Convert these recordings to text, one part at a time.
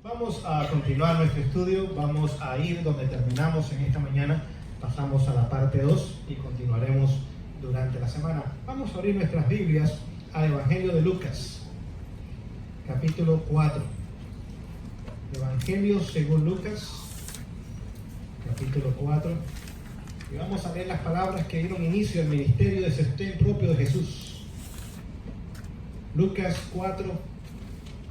Vamos a continuar nuestro estudio, vamos a ir donde terminamos en esta mañana, pasamos a la parte 2 y continuaremos durante la semana. Vamos a abrir nuestras Biblias al Evangelio de Lucas, capítulo 4. Evangelio según Lucas, capítulo 4. Y vamos a leer las palabras que dieron inicio al ministerio de sostén propio de Jesús. Lucas 4.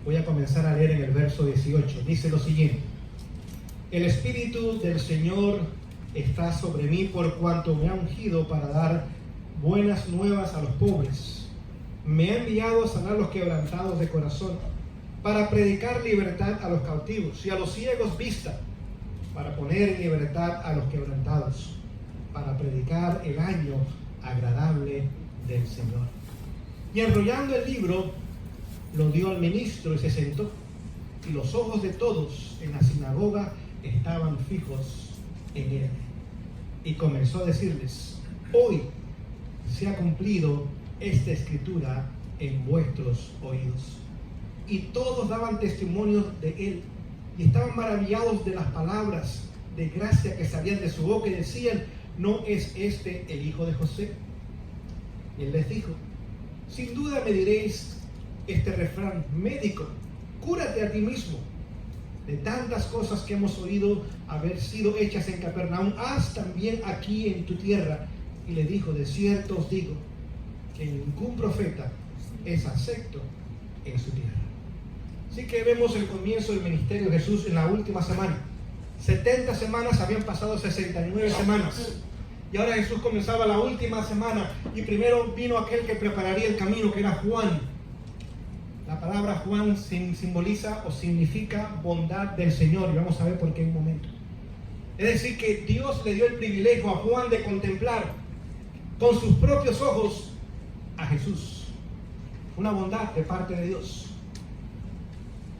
Voy a comenzar a leer en el verso 18. Dice lo siguiente: El Espíritu del Señor está sobre mí por cuanto me ha ungido para dar buenas nuevas a los pobres. Me ha enviado a sanar a los quebrantados de corazón, para predicar libertad a los cautivos y a los ciegos vista, para poner en libertad a los quebrantados, para predicar el año agradable del Señor. Y enrollando el libro, lo dio al ministro y se sentó, y los ojos de todos en la sinagoga estaban fijos en él. Y comenzó a decirles: hoy se ha cumplido esta escritura en vuestros oídos. Y todos daban testimonio de él, y estaban maravillados de las palabras de gracia que salían de su boca, y decían: ¿no es este el hijo de José? Y él les dijo: sin duda me diréis este refrán: médico, cúrate a ti mismo. De tantas cosas que hemos oído haber sido hechas en Capernaum, haz también aquí en tu tierra. Y le dijo: de cierto os digo que ningún profeta es acepto en su tierra. Así que vemos el comienzo del ministerio de Jesús en la última semana. 70 semanas, habían pasado 69 semanas. Y ahora Jesús comenzaba la última semana, y primero vino aquel que prepararía el camino, que era Juan. La palabra Juan simboliza o significa bondad del Señor, y vamos a ver por qué en un momento. Es decir, que Dios le dio el privilegio a Juan de contemplar con sus propios ojos a Jesús. Una bondad de parte de Dios.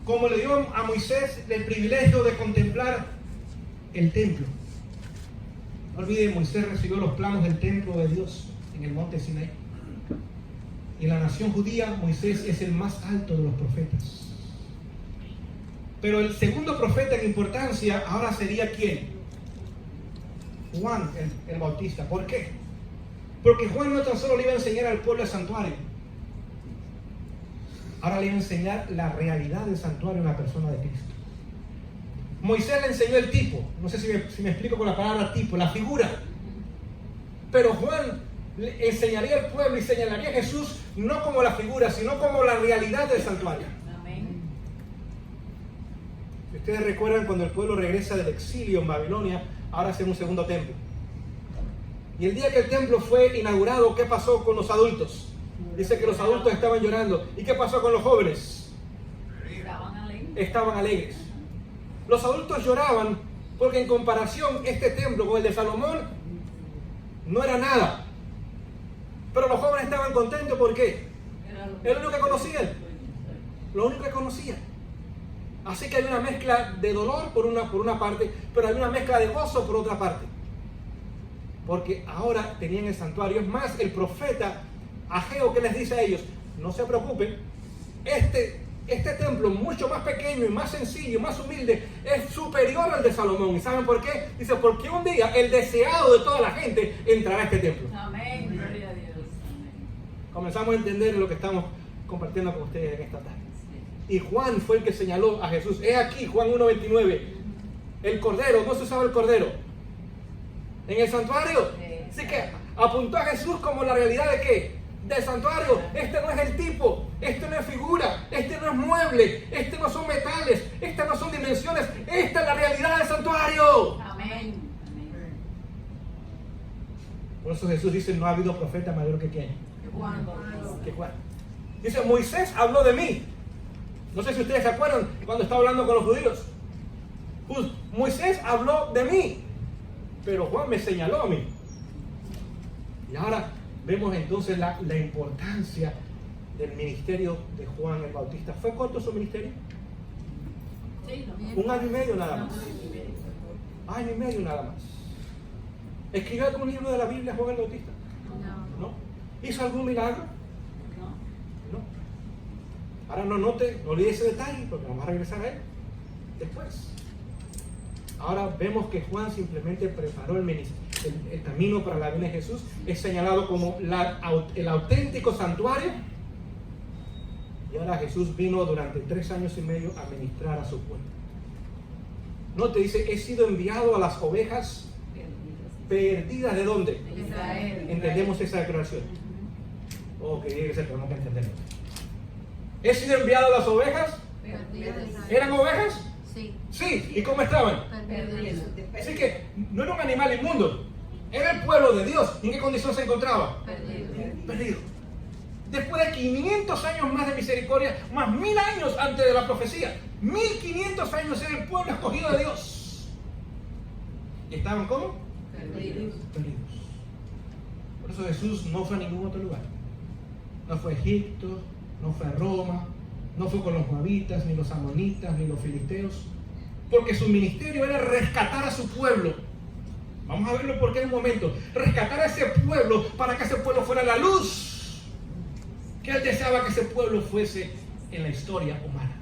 Como le dio a Moisés el privilegio de contemplar el templo. No olviden, Moisés recibió los planos del templo de Dios en el monte Sinaí. Y en la nación judía, Moisés es el más alto de los profetas. Pero el segundo profeta en importancia ahora sería ¿quién? Juan el Bautista. ¿Por qué? Porque Juan no tan solo le iba a enseñar al pueblo el santuario. Ahora le iba a enseñar la realidad del santuario en la persona de Cristo. Moisés le enseñó el tipo. No sé si me explico con la palabra tipo, la figura. Pero Juan le enseñaría al pueblo y señalaría a Jesús no como la figura, sino como la realidad del santuario. Amén. Ustedes recuerdan cuando el pueblo regresa del exilio en Babilonia, ahora hacen un segundo templo. Y el día que el templo fue inaugurado, ¿qué pasó con los adultos? Dice que los adultos estaban llorando. ¿Y qué pasó con los jóvenes? Estaban alegres. Los adultos lloraban porque en comparación este templo con el de Salomón no era nada. Pero los jóvenes estaban contentos. ¿Por qué? Era lo único que conocían. Lo único que conocían. Así que hay una mezcla de dolor por una parte, pero hay una mezcla de gozo por otra parte. Porque ahora tenían el santuario. Es más, el profeta Ageo, ¿qué les dice a ellos? No se preocupen. Este templo, mucho más pequeño y más sencillo, más humilde, es superior al de Salomón. ¿Y saben por qué? Dice: porque un día el deseado de toda la gente entrará a este templo. Amén. Gloria a Dios. Amén. Comenzamos a entender lo que estamos compartiendo con ustedes en esta tarde. Y Juan fue el que señaló a Jesús. Es aquí, Juan 1:29. El cordero, no se usaba el cordero en el santuario. Así que apuntó a Jesús como la realidad de ¿qué? Del santuario. Este no es el tipo, este no es figura, este no es mueble, este no son metales, estas no son dimensiones, esta es la realidad del santuario. Amén. Por eso Jesús dice: no ha habido profeta mayor que quién. Que Juan. Dice: Moisés habló de mí. No sé si ustedes se acuerdan cuando estaba hablando con los judíos. Pues Moisés habló de mí, pero Juan me señaló a mí. Y ahora vemos entonces la importancia del ministerio de Juan el Bautista. ¿Fue corto su ministerio? Un año y medio nada más. Año y medio nada más. ¿Escribió algún libro de la Biblia Juan el Bautista? No. ¿Hizo algún milagro? No. Ahora no olvide ese detalle porque vamos a regresar a él después. Ahora vemos que Juan simplemente preparó el camino para la venida de Jesús. Es señalado como el auténtico santuario. Y ahora Jesús vino durante 3 años y medio a ministrar a su pueblo. No te dice, he sido enviado a las ovejas perdidas. ¿De dónde? De Israel. ¿Entendemos esa declaración? Oh, que tiene que ser, tenemos que entenderlo. ¿He sido enviado a las ovejas? ¿Eran ovejas? Sí. Sí. ¿Y cómo estaban? Perdidos. Así que no era un animal inmundo. Era el pueblo de Dios. ¿Y en qué condición se encontraba? Perdido. Después de 500 años más de misericordia, más 1000 años antes de la profecía, 1500 años era el pueblo escogido de Dios. ¿Y estaban cómo? Perdidos. Por eso Jesús no fue a ningún otro lugar. No fue a Egipto, no fue a Roma, no fue con los moabitas, ni los amonitas, ni los filisteos, porque su ministerio era rescatar a su pueblo. Vamos a verlo por qué en un momento. Rescatar a ese pueblo para que ese pueblo fuera la luz que él deseaba que ese pueblo fuese en la historia humana.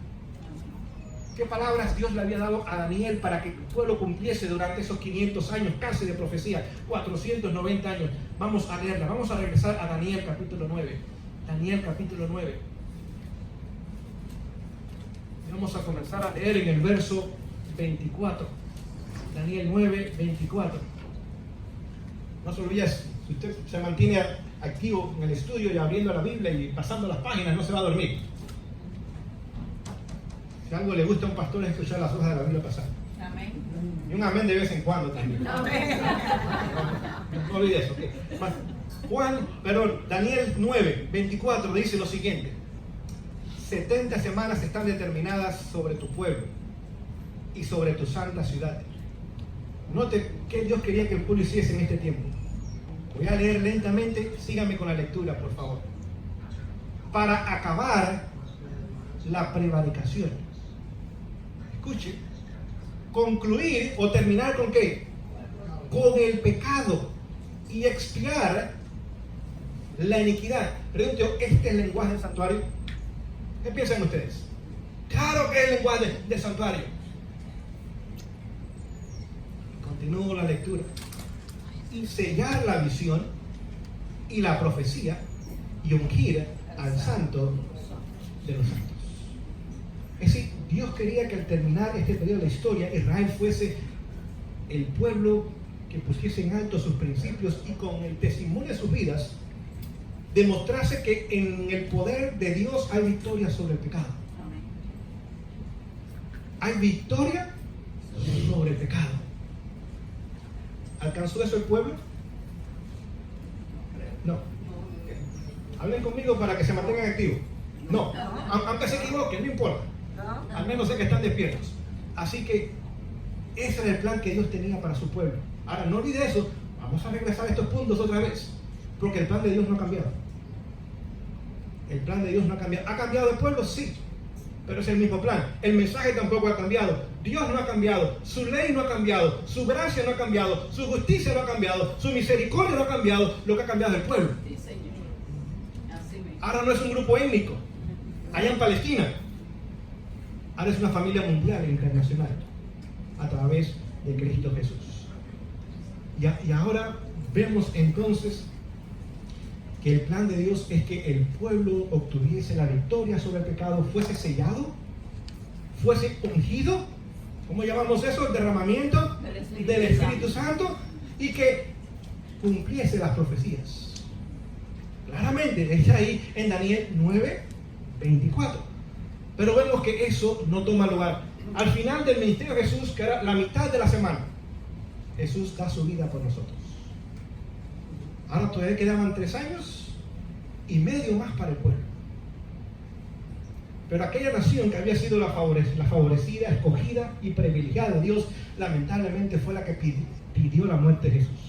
¿Qué palabras Dios le había dado a Daniel para que el pueblo cumpliese durante esos 500 años casi de profecía? 490 años. Vamos a leerla. Vamos a regresar a Daniel capítulo 9. Daniel capítulo 9. Y vamos a comenzar a leer en el verso 24. Daniel 9, 24. No se olvide, si usted se mantiene activo en el estudio y abriendo la Biblia y pasando las páginas, no se va a dormir. Si algo le gusta a un pastor es escuchar las hojas de la Biblia pasar. Amén. Y un amén de vez en cuando también. Amén. No olvide eso. Okay. Daniel 9, 24 dice lo siguiente: 70 semanas están determinadas sobre tu pueblo y sobre tu santa ciudad. Note qué Dios quería que el pueblo hiciese en este tiempo. Voy a leer lentamente, síganme con la lectura, por favor. Para acabar la prevaricación. Escuche. Concluir o terminar con qué? Con el pecado y expiar la iniquidad. Pregunto, ¿este es el lenguaje del santuario? ¿Qué piensan ustedes? Claro que es el lenguaje del santuario. Continúo la lectura. Y sellar la visión y la profecía y ungir al santo de los santos. Es decir, Dios quería que al terminar este periodo de la historia, Israel fuese el pueblo que pusiese en alto sus principios y con el testimonio de sus vidas demostrase que en el poder de Dios hay victoria sobre el pecado. Hay victoria sobre el pecado. ¿Alcanzó eso el pueblo? No. Hablen conmigo para que se mantengan activos. No. Aunque se equivoquen, no importa. Al menos sé que están despiertos. Así que ese era el plan que Dios tenía para su pueblo. Ahora, no olvide eso. Vamos a regresar a estos puntos otra vez. Porque el plan de Dios no ha cambiado. El plan de Dios no ha cambiado. ¿Ha cambiado el pueblo? Sí. Pero es el mismo plan. El mensaje tampoco ha cambiado. Dios no ha cambiado. Su ley no ha cambiado. Su gracia no ha cambiado. Su justicia no ha cambiado. Su misericordia no ha cambiado. Lo que ha cambiado es el pueblo. Sí, Señor. Así mismo. Ahora no es un grupo étnico. Allá en Palestina. Ahora es una familia mundial e internacional. A través de Cristo Jesús. Y ahora vemos entonces que el plan de Dios es que el pueblo obtuviese la victoria sobre el pecado, fuese sellado, fuese ungido, ¿cómo llamamos eso? El derramamiento del Espíritu Santo, y que cumpliese las profecías. Claramente, está ahí en Daniel 9, 24. Pero vemos que eso no toma lugar. Al final del ministerio de Jesús, que era la mitad de la semana, Jesús da su vida por nosotros. Ahora todavía quedaban 3 años y medio más para el pueblo. Pero aquella nación que había sido la favorecida, escogida y privilegiada de Dios, lamentablemente fue la que pidió la muerte de Jesús.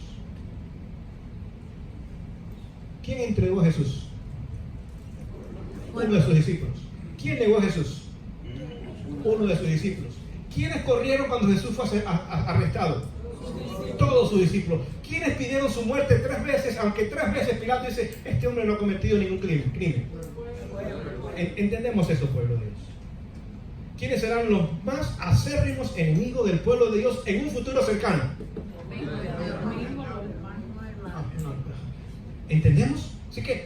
¿Quién entregó a Jesús? Uno de sus discípulos. ¿Quién negó a Jesús? Uno de sus discípulos. ¿Quiénes corrieron cuando Jesús fue arrestado? Todos sus discípulos. ¿Quiénes pidieron su muerte 3 veces? Aunque 3 veces Pilato dice, este hombre no ha cometido ningún crimen. Entendemos eso, pueblo de Dios. ¿Quiénes serán los más acérrimos enemigos del pueblo de Dios en un futuro cercano? ¿Entendemos? Así que,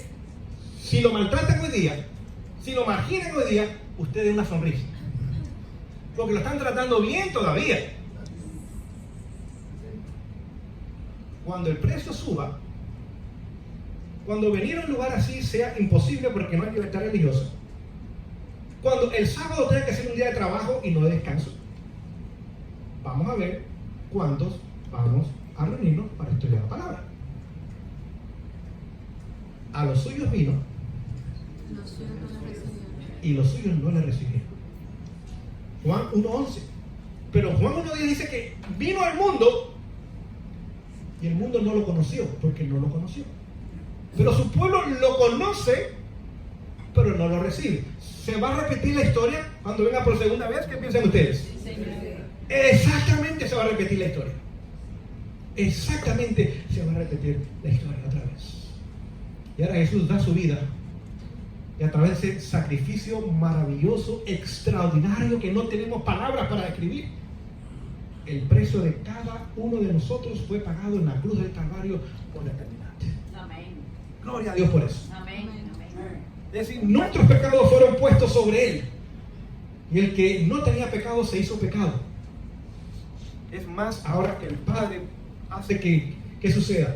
si lo maltratan hoy día, si lo marginan hoy día, usted dé una sonrisa. Porque lo están tratando bien todavía. Cuando el precio suba, cuando venir a un lugar así sea imposible porque no hay libertad religiosa, cuando el sábado tenga que ser un día de trabajo y no de descanso, vamos a ver cuántos vamos a reunirnos para estudiar la palabra. A los suyos vino y los suyos no le recibieron. Juan 1:11. Pero Juan 1:10 dice que vino al mundo y el mundo no lo conoció porque no lo conoció. Pero su pueblo lo conoce, pero no lo recibe. ¿Se va a repetir la historia cuando venga por segunda vez? ¿Qué piensan ustedes? Exactamente se va a repetir la historia. Exactamente se va a repetir la historia otra vez. Y ahora Jesús da su vida. Y a través de ese sacrificio maravilloso, extraordinario, que no tenemos palabras para describir, el precio de cada uno de nosotros fue pagado en la cruz del Calvario por la eternidad. Amén. Gloria a Dios por eso. Amén. Es decir, nuestros pecados fueron puestos sobre Él. Y el que no tenía pecado se hizo pecado. Es más, ahora que el Padre hace que suceda,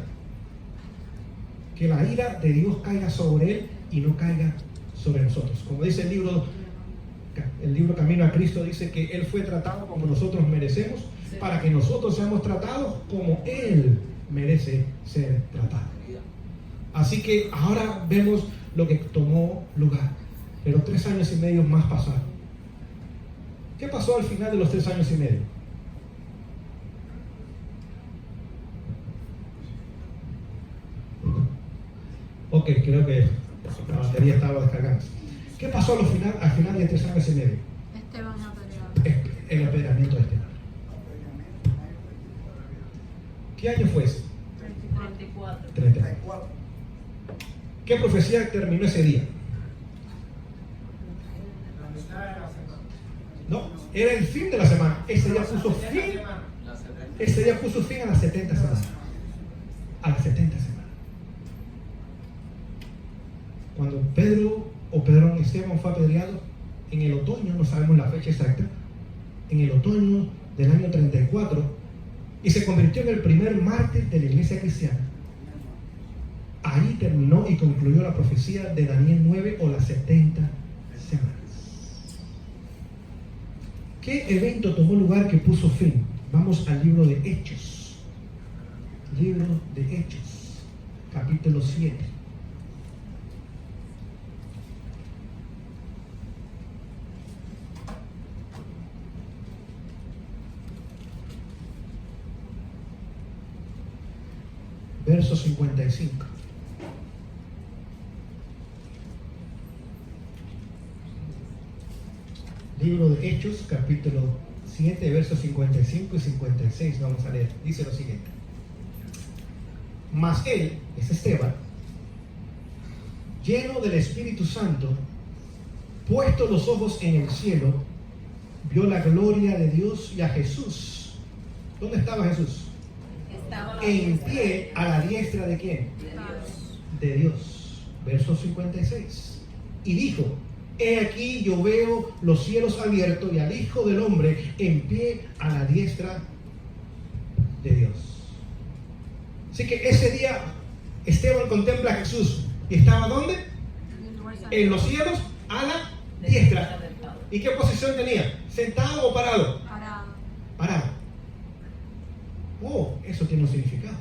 que la ira de Dios caiga sobre Él y no caiga sobre nosotros. Como dice el libro Camino a Cristo, dice que Él fue tratado como nosotros merecemos, para que nosotros seamos tratados como Él merece ser tratado. Así que ahora vemos lo que tomó lugar. Pero 3 años y medio más pasaron. ¿Qué pasó al final de los 3 años y medio? Ok, creo que la batería estaba descargando. ¿Qué pasó al final de 3 años y medio? Esteban apedreado. El apedreamiento de Esteban. ¿Qué año fue ese? 34. 34. ¿Qué profecía terminó ese día? No, era el fin de la semana. Ese día puso fin a las 70 semanas. A las 70 semanas. Cuando Esteban fue apedreado, en el otoño, no sabemos la fecha exacta, en el otoño del año 34, y se convirtió en el primer mártir de la iglesia cristiana. Ahí terminó y concluyó la profecía de Daniel 9 o las 70 semanas. ¿Qué evento tomó lugar que puso fin? Vamos al libro de Hechos. Libro de Hechos, capítulo 7. Verso 55. Libro de Hechos, capítulo 7, versos 55 y 56. Vamos a leer. Dice lo siguiente. Mas él, es Esteban, lleno del Espíritu Santo, puesto los ojos en el cielo, vio la gloria de Dios y a Jesús. ¿Dónde estaba Jesús? Estaba En pie a la diestra de ¿quién? De Dios. Verso 56. Y dijo: he aquí yo veo los cielos abiertos y al Hijo del Hombre en pie a la diestra de Dios. Así que ese día Esteban contempla a Jesús. ¿Y estaba dónde? En los cielos a la diestra. ¿Y qué posición tenía? ¿Sentado o parado? Parado. Oh, eso tiene un significado.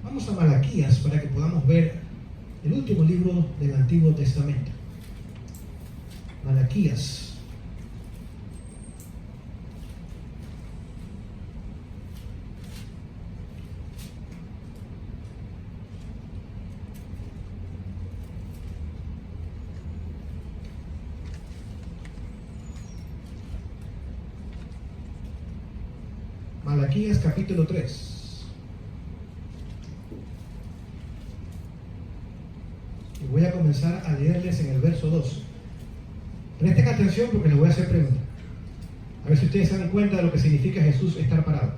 Vamos a Malaquías para que podamos ver el último libro del Antiguo Testamento. Malaquías. Malaquías capítulo 3. Y voy a comenzar a leerles en el verso 12. Presten atención porque les voy a hacer preguntas. A ver si ustedes se dan cuenta de lo que significa Jesús estar parado.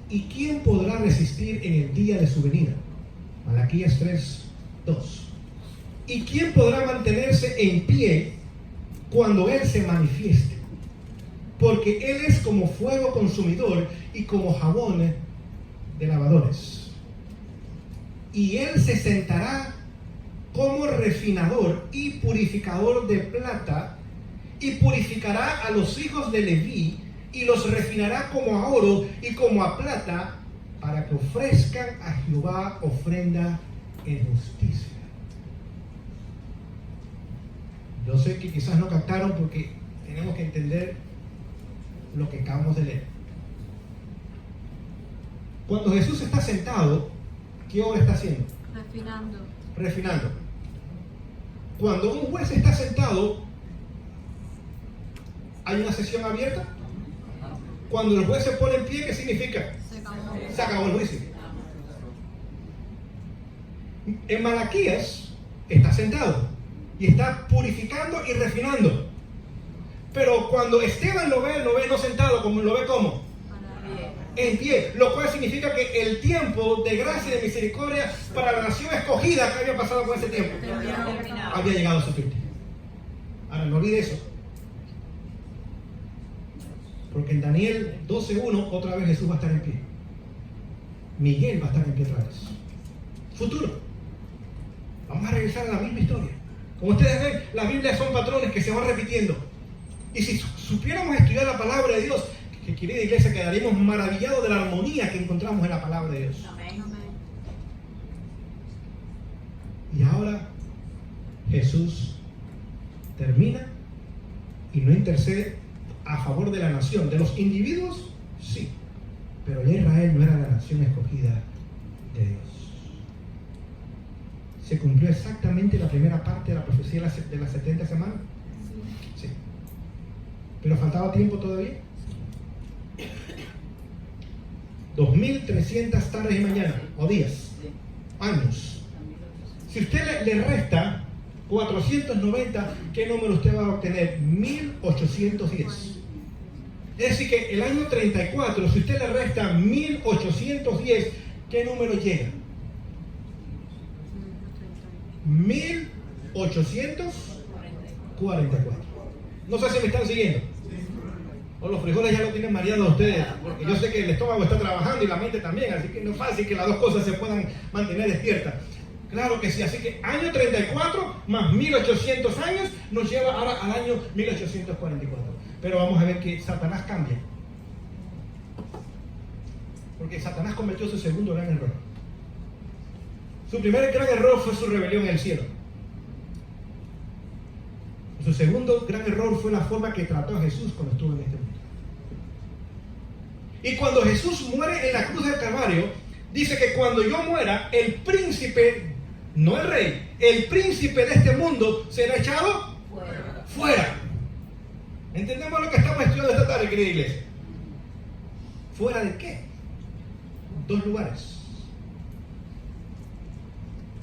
¿Y quién podrá resistir en el día de su venida? Malaquías 3, 2. ¿Y quién podrá mantenerse en pie cuando Él se manifieste? Porque Él es como fuego consumidor y como jabón de lavadores. Y Él se sentará como refinador y purificador de plata, y purificará a los hijos de Leví, y los refinará como a oro y como a plata, para que ofrezcan a Jehová ofrenda en justicia. Yo sé que quizás no captaron porque tenemos que entender lo que acabamos de leer. Cuando Jesús está sentado, ¿qué obra está haciendo? Refinando. Refinando. Cuando un juez está sentado, ¿hay una sesión abierta? Cuando el juez se pone en pie, ¿qué significa? Se acabó el juicio. En Malaquías está sentado y está purificando y refinando. Pero cuando Esteban lo ve no sentado, como lo ve como en pie, lo cual significa que el tiempo de gracia y de misericordia para la nación escogida, que había pasado con ese tiempo, había llegado a su fin. Ahora no olvide eso, porque en Daniel 12:1 otra vez Jesús va a estar en pie. Miguel va a estar en pie otra vez. Futuro. Vamos a regresar a la misma historia. Como ustedes ven, las Biblias son patrones que se van repitiendo. Y si supiéramos estudiar la palabra de Dios, que querida iglesia, quedaríamos maravillados de la armonía que encontramos en la palabra de Dios. Amén. Y ahora Jesús termina y no intercede a favor de la nación. De los individuos, sí, pero ya Israel no era la nación escogida de Dios. ¿Se cumplió exactamente la primera parte de la profecía de las 70 semanas? Sí. ¿Pero faltaba tiempo todavía? 2300 tardes y mañanas, o días, años. Si usted le resta 490, ¿qué número usted va a obtener? 1810. Es decir que el año 34, si usted le resta 1810, ¿qué número llega? 1844. No sé si me están siguiendo. O los frijoles ya lo tienen mareado a ustedes, porque yo sé que el estómago está trabajando y la mente también, así que no es fácil que las dos cosas se puedan mantener despiertas. Claro que sí, así que año 34 más 1800 años nos lleva ahora al año 1844. Pero vamos a ver que Satanás cambia. Porque Satanás cometió su segundo gran error. Su primer gran error fue su rebelión en el cielo. Su segundo gran error fue la forma que trató a Jesús cuando estuvo en este mundo. Y cuando Jesús muere en la cruz del Calvario, dice que cuando yo muera, el príncipe, no el rey, el príncipe de este mundo será echado fuera. ¿Entendemos lo que estamos estudiando esta tarde, querida iglesia? ¿Fuera de qué? Dos lugares.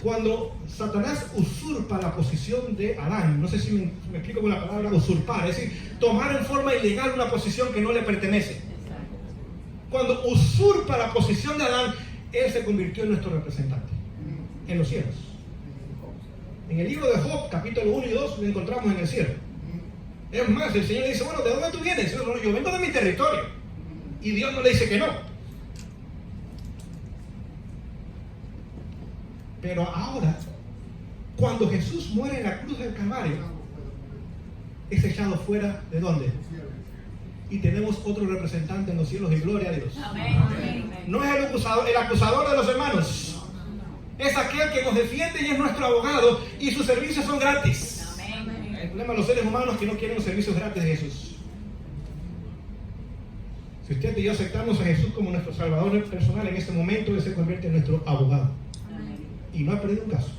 Cuando Satanás usurpa la posición de Adán, no sé si me explico con la palabra usurpar, es decir, tomar en forma ilegal una posición que no le pertenece. Cuando usurpa la posición de Adán, él se convirtió en nuestro representante en los cielos. En el libro de Job, capítulo 1 y 2, lo encontramos en el cielo. Es más, el Señor le dice, bueno, ¿de dónde tú vienes? Yo vengo de mi territorio. Y Dios no le dice que no. Pero ahora, cuando Jesús muere en la cruz del Calvario, es echado fuera ¿de dónde? Y tenemos otro representante en los cielos y gloria a Dios. Amén. No es el acusador de los hermanos. Es aquel que nos defiende y es nuestro abogado y sus servicios son gratis. Amén. El problema de los seres humanos es que no quieren los servicios gratis de Jesús. Si usted y yo aceptamos a Jesús como nuestro Salvador personal, en ese momento Él se convierte en nuestro abogado. Y no ha perdido un caso.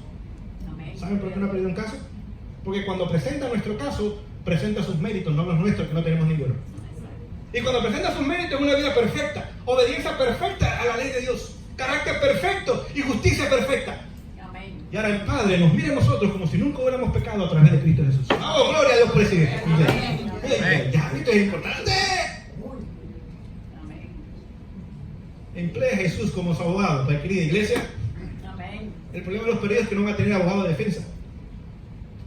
¿Saben por qué no ha perdido un caso? Porque cuando presenta nuestro caso, presenta sus méritos, no los nuestros, que no tenemos ninguno. Y cuando presenta sus méritos, una vida perfecta, obediencia perfecta a la ley de Dios, carácter perfecto y justicia perfecta. Amén. Y ahora el Padre nos mira a nosotros como si nunca hubiéramos pecado a través de Cristo Jesús. ¡Oh, gloria a Dios por ese! Ya, esto es importante. Amén. Emplea a Jesús como su abogado, para querida iglesia. Amén. El problema de los perdidos es que no van a tener abogado de defensa.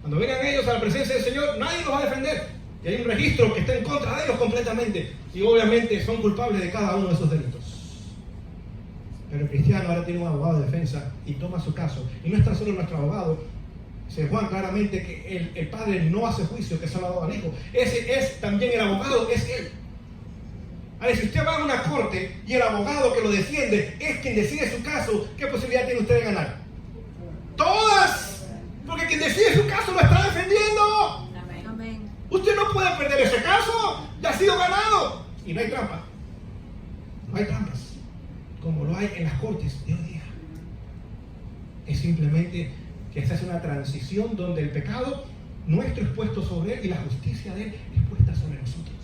Cuando vengan ellos a la presencia del Señor, nadie los va a defender. Y hay un registro que está en contra de ellos completamente. Y obviamente son culpables de cada uno de esos delitos. Pero el cristiano ahora tiene un abogado de defensa y toma su caso. Y no es tan solo nuestro abogado. Se Juan claramente que el Padre no hace juicio, que se lo ha dado al Hijo. Ese es también el abogado, es Él. A ver, si usted va a una corte y el abogado que lo defiende es quien decide su caso, ¿qué posibilidad tiene usted de ganar? ¡Todas! Porque quien decide su caso lo está defendiendo. Amén. Amén. Usted no puede perder ese caso, ya ha sido ganado. Y no hay trampa. No hay trampas, como lo hay en las cortes de hoy día. Es simplemente que se hace una transición donde el pecado nuestro es puesto sobre él y la justicia de él es puesta sobre nosotros.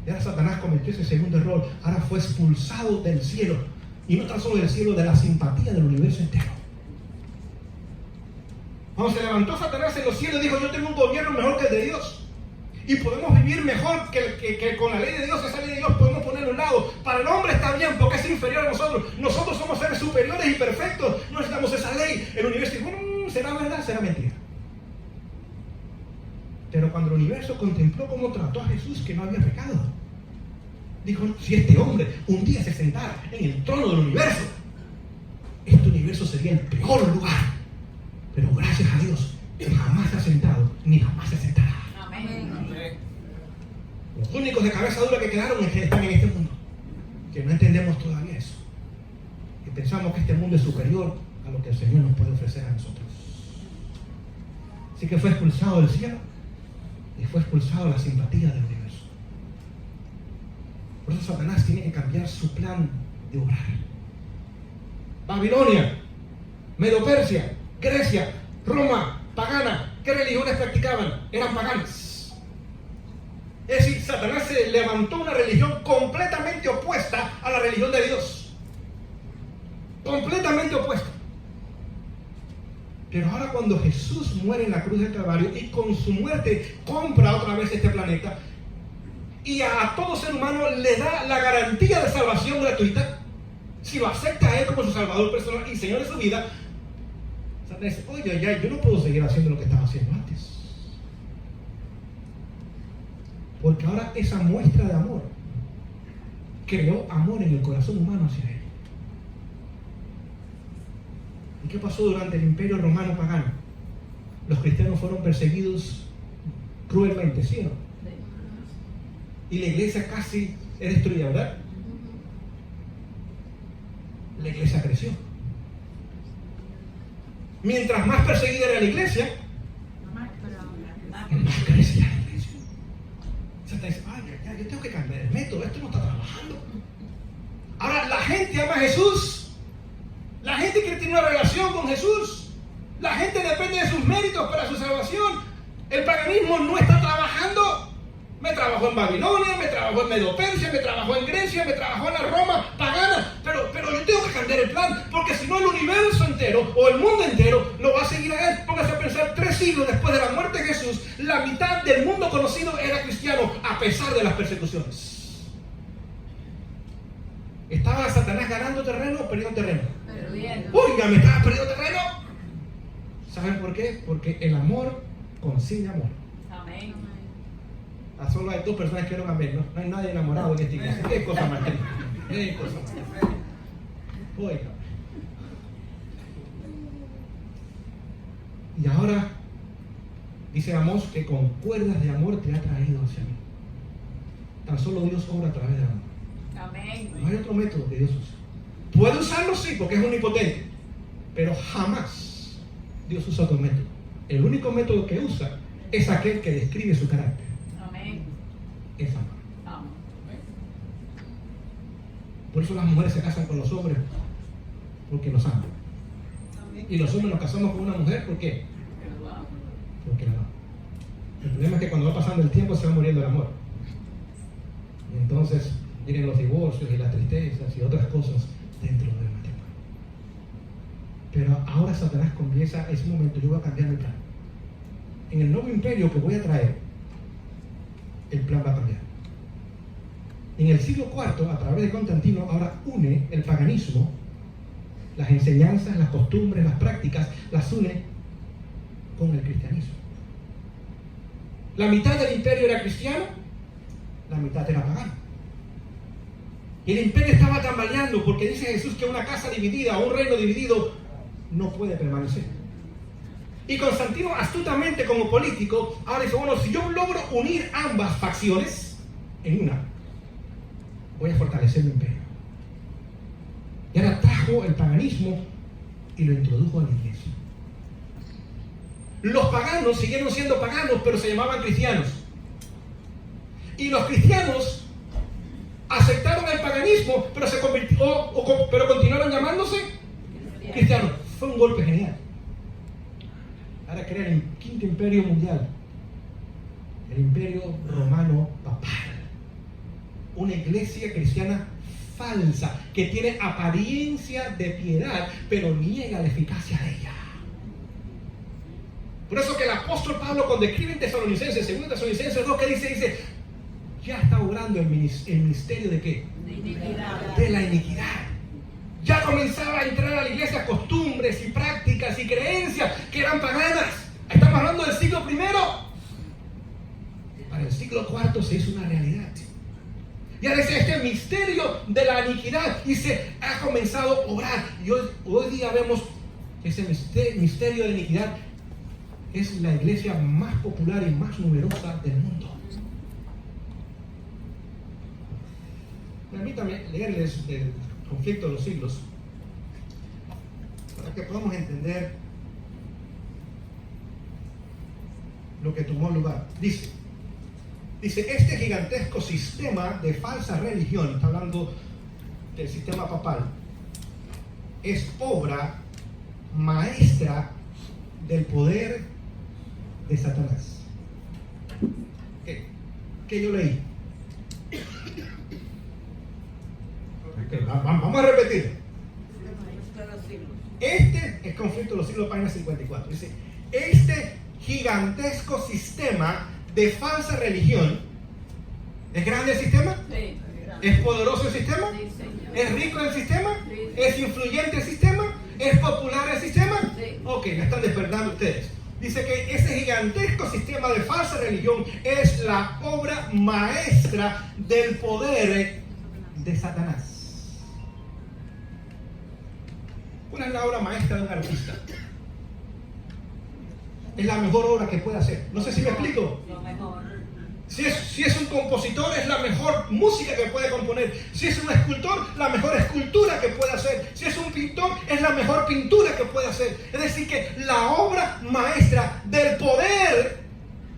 Y ahora Satanás cometió ese segundo error. Ahora fue expulsado del cielo. Y no tan solo del cielo, de la simpatía del universo entero. Cuando se levantó Satanás en los cielos, dijo: yo tengo un gobierno mejor que el de Dios. Y podemos vivir mejor que con la ley de Dios. Esa ley de Dios podemos ponerlo a un lado. Para el hombre está bien porque es inferior a nosotros. Nosotros somos seres superiores y perfectos. No necesitamos esa ley. El universo dijo: ¿será verdad? ¿Será mentira? Pero cuando el universo contempló cómo trató a Jesús, que no había pecado, dijo: si este hombre un día se sentara en el trono del universo, este universo sería el peor lugar. Pero gracias a Dios, que jamás se ha sentado, ni jamás se sentará. Amén. Los únicos de cabeza dura que quedaron es que están en este mundo, que no entendemos todavía eso, que pensamos que este mundo es superior a lo que el Señor nos puede ofrecer a nosotros. Así que fue expulsado del cielo y fue expulsado la simpatía del universo. Por eso Satanás tiene que cambiar su plan de obrar. Babilonia, Medo-Persia, Grecia, Roma, pagana. ¿Qué religiones practicaban? Eran paganas. Es decir, Satanás se levantó una religión completamente opuesta a la religión de Dios. Completamente opuesta. Pero ahora cuando Jesús muere en la cruz del Calvario y con su muerte compra otra vez este planeta y a todo ser humano le da la garantía de salvación gratuita, si lo acepta a Él como su Salvador personal y Señor de su vida, Satanás dice: oye, ya, yo no puedo seguir haciendo lo que estaba haciendo antes. Porque ahora esa muestra de amor creó amor en el corazón humano hacia Él. ¿Y qué pasó durante el Imperio Romano pagano? Los cristianos fueron perseguidos cruelmente, ¿sí o no? Y la iglesia casi es destruida, ¿verdad? La iglesia creció. Mientras más perseguida era la iglesia, más crecía la iglesia. Santa dice: ya, yo tengo que cambiar el método, esto no está trabajando. Ahora la gente ama a Jesús. La gente quiere tener una relación con Jesús. La gente depende de sus méritos para su salvación. El paganismo no está trabajando. Me trabajó en Babilonia, me trabajó en Medo-Persia, me trabajó en Grecia, me trabajó en la Roma pagana. Pero yo tengo que cambiar el plan, porque si no el universo entero o el mundo entero lo va a seguir a Él. Póngase a pensar, 3 siglos después de la muerte de Jesús, la mitad del mundo conocido era cristiano a pesar de las persecuciones. ¿Estaba Satanás ganando terreno o perdiendo terreno? Oiga, ¿me estaba perdiendo terreno? ¿Saben por qué? Porque el amor consigue amor. Amén. Solo hay 2 personas que no amén, ¿no? No hay nadie enamorado en esta iglesia. ¿Qué cosa más triste? ¿Qué cosa más triste? Oiga. Y ahora dice Amós que con cuerdas de amor te ha traído hacia mí. Tan solo Dios obra a través del amor. Amén. No hay otro método que Dios usa. Puede usarlo, sí, porque es omnipotente, pero jamás Dios usa otro método. El único método que usa es aquel que describe su carácter. Amén. Es amor. Amén. Por eso las mujeres se casan con los hombres, porque los aman. Y los hombres nos casamos con una mujer, ¿por qué? Porque la amamos. El problema es que cuando va pasando el tiempo se va muriendo el amor. Y entonces vienen los divorcios y las tristezas y otras cosas dentro del matrimonio. Pero ahora Satanás comienza, es un momento, yo voy a cambiar mi plan. En el nuevo imperio que voy a traer, el plan va a cambiar. En el siglo IV, a través de Constantino, ahora une el paganismo, las enseñanzas, las costumbres, las prácticas, las une con el cristianismo. La mitad del imperio era cristiano, la mitad era pagano. Y el imperio estaba tambaleando porque dice Jesús que una casa dividida o un reino dividido no puede permanecer. Y Constantino, astutamente como político, ahora dice, bueno, si yo logro unir ambas facciones en una, voy a fortalecer mi imperio. Y ahora trajo el paganismo y lo introdujo a la iglesia. Los paganos siguieron siendo paganos, pero se llamaban cristianos. Y los cristianos aceptaron el paganismo, pero pero continuaron llamándose cristianos. Fue un golpe genial. Ahora crea el quinto imperio mundial, el imperio romano papal. Una iglesia cristiana falsa, que tiene apariencia de piedad, pero niega la eficacia de ella. Por eso que el apóstol Pablo, cuando escribe en Tesalonicenses, 2 Tesalonicenses 2, que dice, ya está obrando el ministerio de ¿qué? De la iniquidad. Ya comenzaba a entrar a la iglesia costumbres y prácticas y creencias que eran paganas. Estamos hablando del siglo I. Para el siglo IV se hizo una realidad. Y ahora dice este misterio de la iniquidad y se ha comenzado a obrar. Y hoy día vemos que ese misterio de iniquidad es la iglesia más popular y más numerosa del mundo. Permítame leerles el conflicto de los siglos para que podamos entender lo que tomó lugar. Dice, este gigantesco sistema de falsa religión, está hablando del sistema papal, es obra maestra del poder de Satanás. ¿Qué yo leí? Vamos a repetir. Este es conflicto de los siglos, página 54. Dice, este gigantesco sistema de falsa religión, ¿es grande el sistema? Sí. ¿Es poderoso el sistema? Sí, señor. ¿Es rico el sistema? Sí. ¿Es influyente el sistema? ¿Es popular el sistema? Sí. Ok, me están despertando ustedes. Dice que ese gigantesco sistema de falsa religión es la obra maestra del poder de Satanás. ¿Cuál es la obra maestra de un artista? Es la mejor obra que puede hacer. No sé si me explico. Lo mejor. Si es un compositor, es la mejor música que puede componer. Si es un escultor, la mejor escultura que puede hacer. Si es un pintor, es la mejor pintura que puede hacer. Es decir, que la obra maestra del poder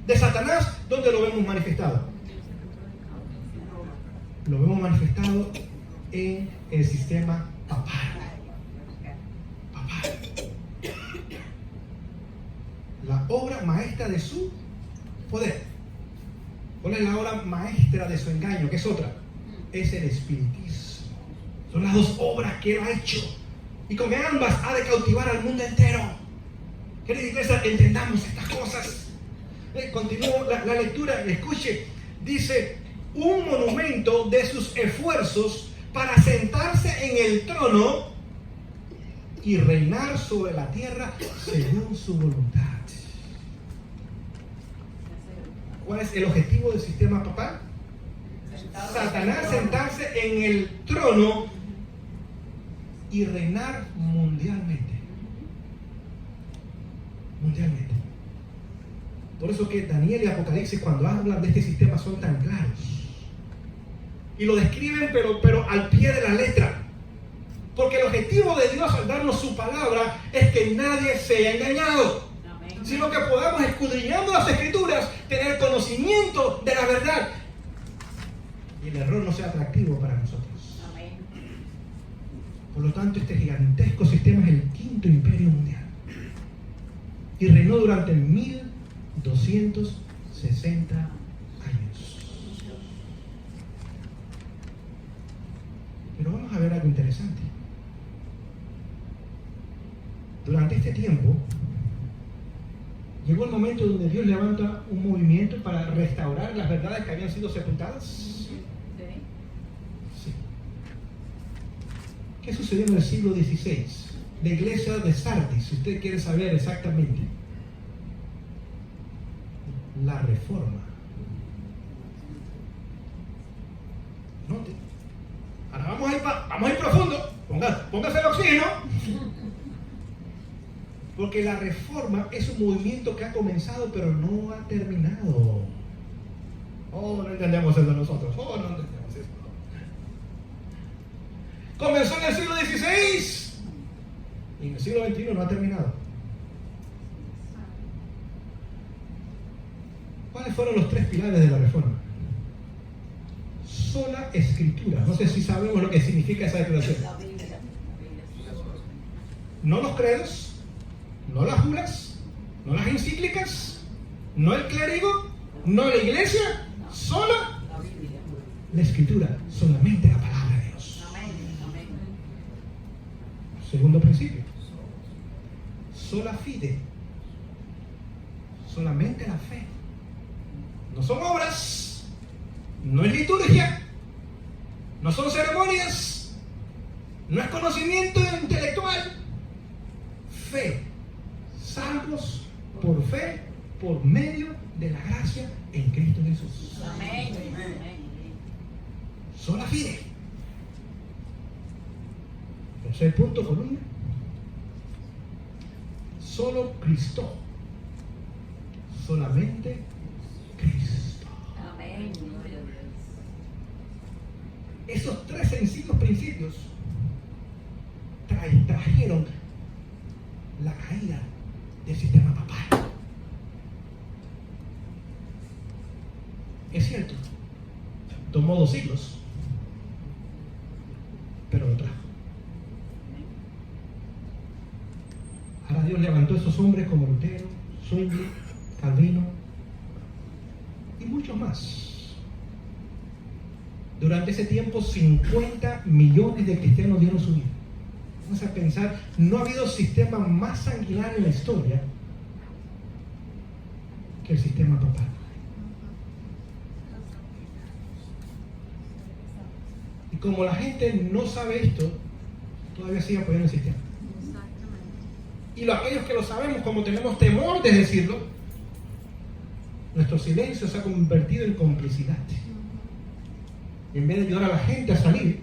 de Satanás, ¿dónde lo vemos manifestado? Lo vemos manifestado en el sistema papal. La obra maestra de su poder. ¿Cuál es la obra maestra de su engaño? ¿Qué es otra? Es el espiritismo. Son las dos obras que él ha hecho. Y con ambas ha de cautivar al mundo entero. Querida iglesia, entendamos estas cosas. Continúo la lectura, escuche. Dice, un monumento de sus esfuerzos para sentarse en el trono y reinar sobre la tierra según su voluntad. ¿Cuál es el objetivo del sistema papal? Satanás sentarse en el trono y reinar mundialmente. Mundialmente. Por eso que Daniel y Apocalipsis, cuando hablan de este sistema, son tan claros. Y lo describen, pero al pie de la letra. Porque el objetivo de Dios al darnos su palabra es que nadie sea engañado. Sino que podamos, escudriñando las Escrituras, tener conocimiento de la verdad. Y el error no sea atractivo para nosotros. Amén. Por lo tanto, este gigantesco sistema es el quinto imperio mundial. Y reinó durante 1260 años. interesante. Durante este tiempo, llegó el momento donde Dios levanta un movimiento para restaurar las verdades que habían sido sepultadas. Sí. Sí. ¿Qué sucedió en el siglo XVI? La iglesia de Sardis, si usted quiere saber exactamente. La reforma. Note. Ahora vamos a ir profundo. Póngase el oxígeno. Porque la reforma es un movimiento que ha comenzado pero no ha terminado. Oh, no entendemos eso nosotros. Oh, no entendemos eso. Comenzó en el siglo XVI y en el siglo XXI no ha terminado. ¿Cuáles fueron los 3 pilares de la reforma? Sola escritura. No sé si sabemos lo que significa esa declaración. La Biblia. No los credos, no las bulas, no las encíclicas, no el clérigo, no la iglesia, sola La Biblia. la escritura, solamente la palabra de Dios. Amén. Amén. Segundo principio, sola fide, solamente la fe. No son obras, no es liturgia, no son ceremonias, no es conocimiento intelectual. Fe, salvos por fe, por medio de la gracia en Cristo Jesús. Amén. Amén. Sola fide. Tercer punto, columna. Solo Cristo. Solamente Cristo. Amén. Esos 3 sencillos principios trajeron la caída del sistema papal. Es cierto, tomó 2 siglos, pero lo trajo. Ahora Dios levantó a esos hombres como Lutero, Zwingli, Calvino y muchos más. Durante ese tiempo 50 millones de cristianos dieron su vida. Vamos a pensar, no ha habido sistema más sanguinario en la historia que el sistema papal. Y como la gente no sabe esto, todavía sigue apoyando el sistema. Y aquellos que lo sabemos, como tenemos temor de decirlo, nuestro silencio se ha convertido en complicidad. Y en vez de ayudar a la gente a salir,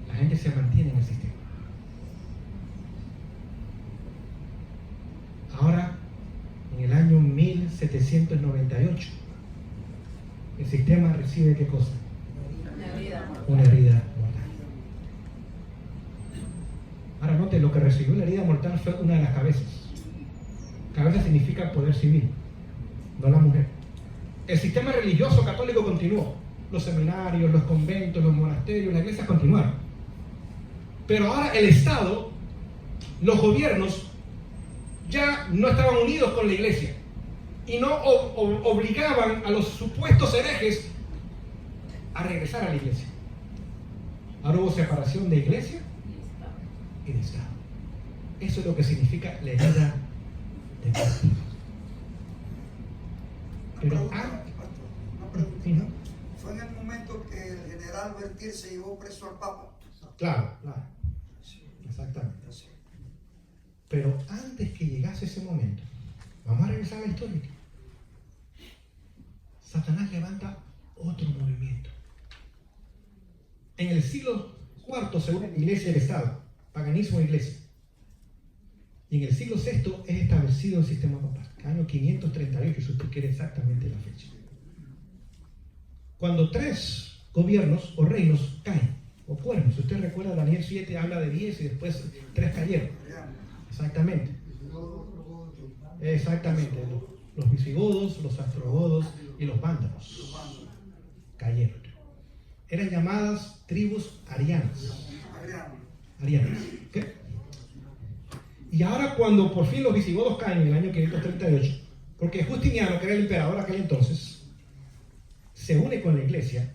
la gente se mantiene en el sistema. Ahora, en el año 1798, el sistema recibe ¿qué cosa? Una herida mortal. Ahora note, lo que recibió la herida mortal fue una de las cabezas. Cabeza significa poder civil, no la mujer. El sistema religioso católico continuó. Los seminarios, los conventos, los monasterios, las iglesias continuaron. Pero ahora el Estado, los gobiernos, ya no estaban unidos con la iglesia y no obligaban a los supuestos herejes a regresar a la iglesia. Ahora hubo separación de iglesia y de Estado. Eso es lo que significa la herida de Cristo. Pero fue en el momento que el general Bertier se llevó preso al Papa. Claro, exactamente. Pero antes que llegase ese momento, vamos a regresar a la historia. Satanás levanta otro movimiento. En el siglo IV se une la iglesia y el Estado, paganismo e iglesia. Y en el siglo VI es establecido el sistema papal, año 538, si usted quiere exactamente la fecha. Cuando 3 gobiernos o reinos caen, o cuernos, si usted recuerda, Daniel 7 habla de 10 y después 3 cayeron. Exactamente. Exactamente. Los visigodos, los astrogodos y los vándalos cayeron. Eran llamadas tribus arianas. Arianas. ¿Qué? Y ahora cuando por fin los visigodos caen en el año 538, porque Justiniano, que era el emperador aquel entonces, se une con la iglesia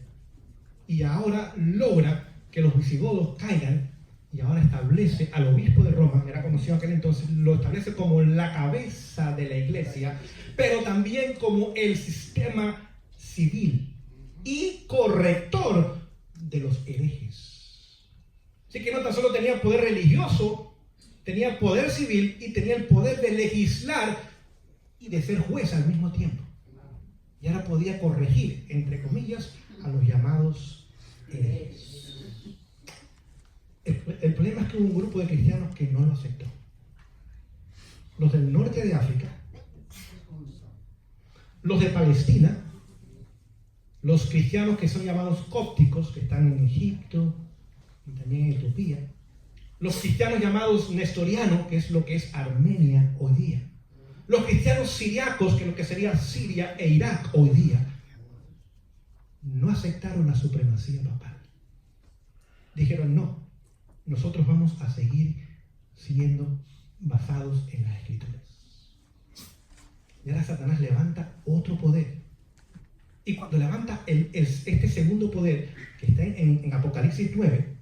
y ahora logra que los visigodos caigan y ahora establece al obispo de Roma, era conocido en aquel entonces, lo establece como la cabeza de la iglesia, pero también como el sistema civil y corrector de los herejes. Así que no tan solo tenía poder religioso, tenía poder civil y tenía el poder de legislar y de ser juez al mismo tiempo. Y ahora podía corregir, entre comillas, a los llamados herejes. El problema es que hubo un grupo de cristianos que no lo aceptó. Los del norte de África, los de Palestina, los cristianos que son llamados cópticos, que están en Egipto y también en Etiopía, los cristianos llamados nestorianos, que es lo que es Armenia hoy día, los cristianos siriacos, que es lo que sería Siria e Irak hoy día, no aceptaron la supremacía papal. Dijeron no. Nosotros vamos a seguir siendo basados en las Escrituras. Y ahora Satanás levanta otro poder. Y cuando levanta este segundo poder, que está en Apocalipsis 9,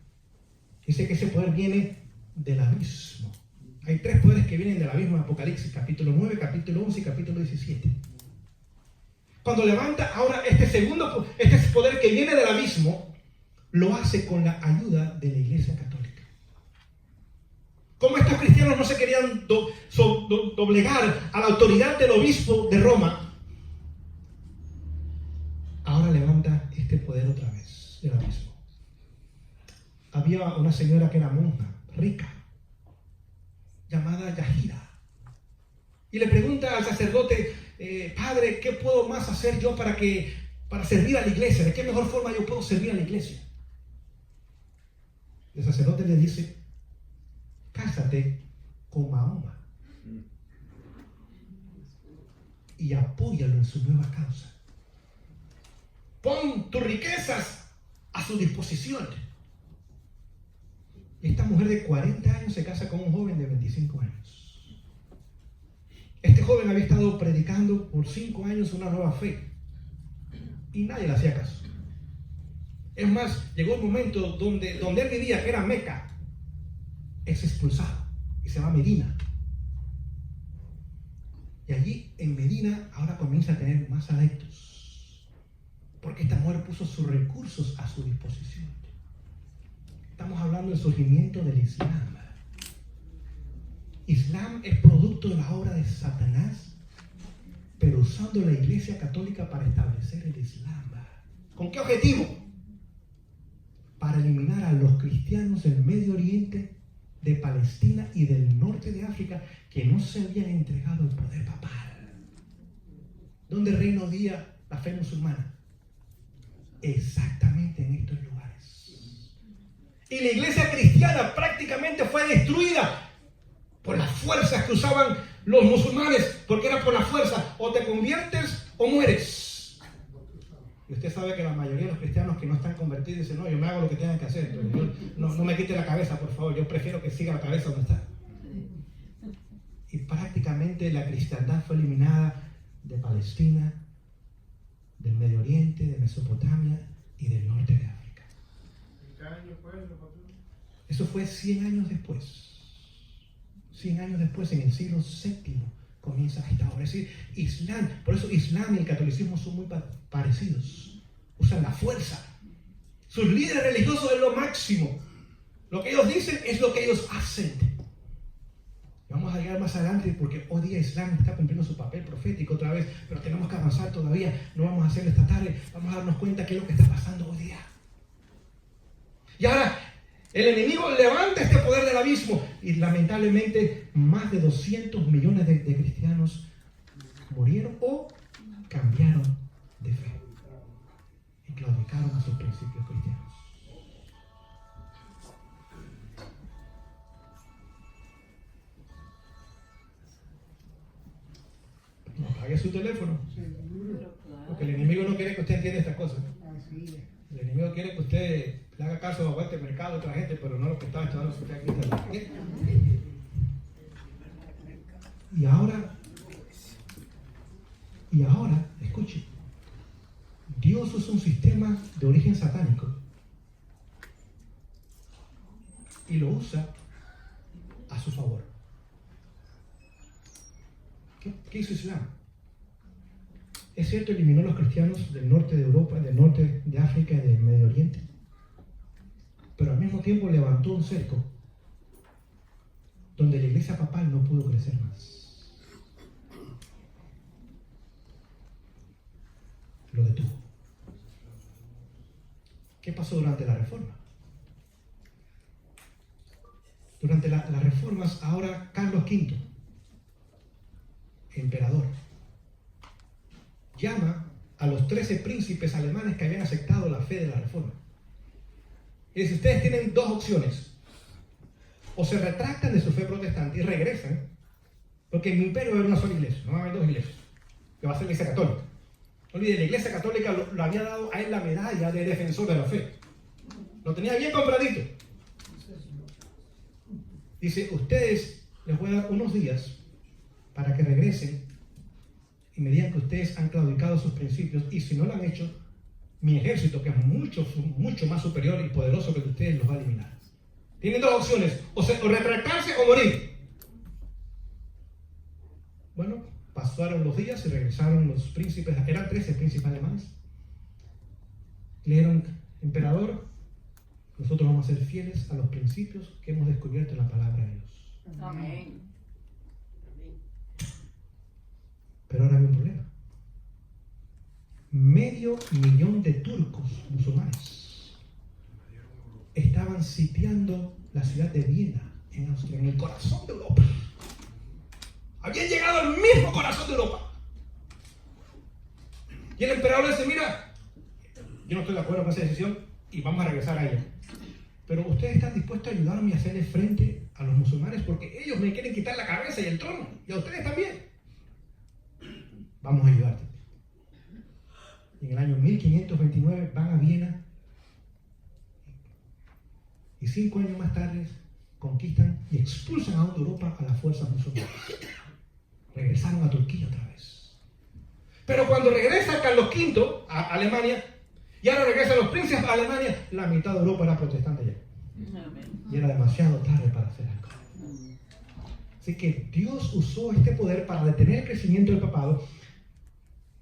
dice que ese poder viene del abismo. Hay 3 poderes que vienen del abismo en Apocalipsis, capítulo 9, capítulo 11 y capítulo 17. Cuando levanta ahora este poder que viene del abismo, lo hace con la ayuda de la Iglesia Católica. Como estos cristianos no se querían doblegar a la autoridad del obispo de Roma, ahora levanta este poder otra vez del abismo. Había una señora que era monja, rica, llamada Yahira, y le pregunta al sacerdote: padre, ¿qué puedo más hacer yo para servir a la iglesia? ¿De qué mejor forma yo puedo servir a la iglesia? El sacerdote le dice: cásate con Mahoma y apóyalo en su nueva causa. Pon tus riquezas a su disposición. Esta mujer de 40 años se casa con un joven de 25 años. Este joven había estado predicando por 5 años una nueva fe y nadie le hacía caso. Es más, llegó un momento donde él vivía, que era Meca, es expulsado y se va a Medina. Y allí en Medina ahora comienza a tener más adeptos, porque esta mujer puso sus recursos a su disposición. Estamos hablando del surgimiento del Islam. Islam es producto de la obra de Satanás, pero usando la Iglesia Católica para establecer el Islam. ¿Con qué objetivo? Para eliminar a los cristianos del Medio Oriente, de Palestina y del norte de África, que no se habían entregado al poder papal. ¿Dónde reina hoy día la fe musulmana? Exactamente en estos lugares. Y la iglesia cristiana prácticamente fue destruida por las fuerzas que usaban los musulmanes, porque era por la fuerza: o te conviertes o mueres. Y usted sabe que la mayoría de los cristianos que no están convertidos dicen: no, yo me hago lo que tengan que hacer, entonces no me quite la cabeza, por favor, yo prefiero que siga la cabeza donde está. Y prácticamente la cristiandad fue eliminada de Palestina, del Medio Oriente, de Mesopotamia y del norte de África. ¿Qué año fue eso, pastor? Eso fue 100 años después. 100 años después, en el siglo VII, comienza esta obra. Es decir, Islam, por eso Islam y el catolicismo son muy parecidos. Usan la fuerza. Sus líderes religiosos es lo máximo. Lo que ellos dicen es lo que ellos hacen. Vamos a llegar más adelante, porque hoy día Islam está cumpliendo su papel profético otra vez, pero tenemos que avanzar todavía. No vamos a hacerlo esta tarde. Vamos a darnos cuenta qué es lo que está pasando hoy día. Y ahora el enemigo levanta este poder del abismo, y lamentablemente más de 200 millones de cristianos murieron o cambiaron de fe y claudicaron a sus principios cristianos. No apague su teléfono, porque el enemigo no quiere que usted entienda estas cosas. El enemigo quiere que usted le haga caso a vuelta de mercado a otra gente, pero no lo que está estudiando su fe cristiana. Y ahora, escuche, Dios usa un sistema de origen satánico y lo usa a su favor. ¿Qué hizo Islam? Es cierto, eliminó a los cristianos del norte de Europa, del norte de África y del Medio Oriente, pero al mismo tiempo levantó un cerco donde la iglesia papal no pudo crecer más. Lo detuvo. ¿Qué pasó durante la reforma? Durante las reformas, ahora Carlos V, emperador, llama a los 13 príncipes alemanes que habían aceptado la fe de la reforma. Y dice, ustedes tienen dos opciones. O se retractan de su fe protestante y regresan, porque en mi imperio va a haber una sola iglesia, no va a haber dos iglesias, que va a ser la iglesia católica. No olviden, la iglesia católica lo había dado a él la medalla de defensor de la fe. Lo tenía bien compradito. Dice, ustedes les voy a dar unos días para que regresen y me digan que ustedes han claudicado sus principios, y si no lo han hecho, mi ejército, que es mucho más superior y poderoso que el de ustedes, los va a eliminar. Tienen dos opciones, o retractarse o morir. Bueno, pasaron los días y regresaron los príncipes, eran 13 príncipes alemanes. Le dijeron, emperador, nosotros vamos a ser fieles a los principios que hemos descubierto en la palabra de Dios. Amén. Pero ahora hay un problema. 500,000 de turcos musulmanes estaban sitiando la ciudad de Viena, en Austria, en el corazón de Europa. Habían llegado al mismo corazón de Europa. Y el emperador le dice, mira, yo no estoy de acuerdo con esa decisión y vamos a regresar a ella. Pero ustedes están dispuestos a ayudarme a hacerle frente a los musulmanes porque ellos me quieren quitar la cabeza y el trono, y a ustedes también. Vamos a ayudarte. Y en el año 1529 van a Viena y 5 años más tarde conquistan y expulsan a Europa a las fuerzas musulmanas. Regresaron a Turquía otra vez. Pero cuando regresa Carlos V a Alemania, y ahora regresan los príncipes a Alemania, la mitad de Europa era protestante ya. Y era demasiado tarde para hacer algo. Así que Dios usó este poder para detener el crecimiento del papado